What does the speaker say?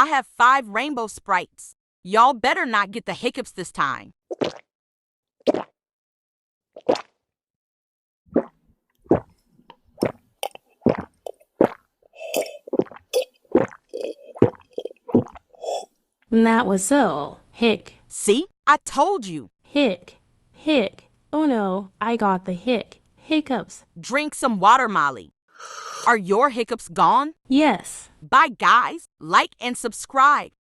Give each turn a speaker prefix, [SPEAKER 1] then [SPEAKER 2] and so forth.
[SPEAKER 1] I have 5 rainbow sprites. Y'all better not get the hiccups this time.
[SPEAKER 2] That was so. Hic.
[SPEAKER 1] See? I told you.
[SPEAKER 2] Hic. Hic. Oh no, I got the hic. Hiccups.
[SPEAKER 1] Drink some water, Mollie. Are your hiccups gone?
[SPEAKER 2] Yes.
[SPEAKER 1] Bye, guys. Like and subscribe.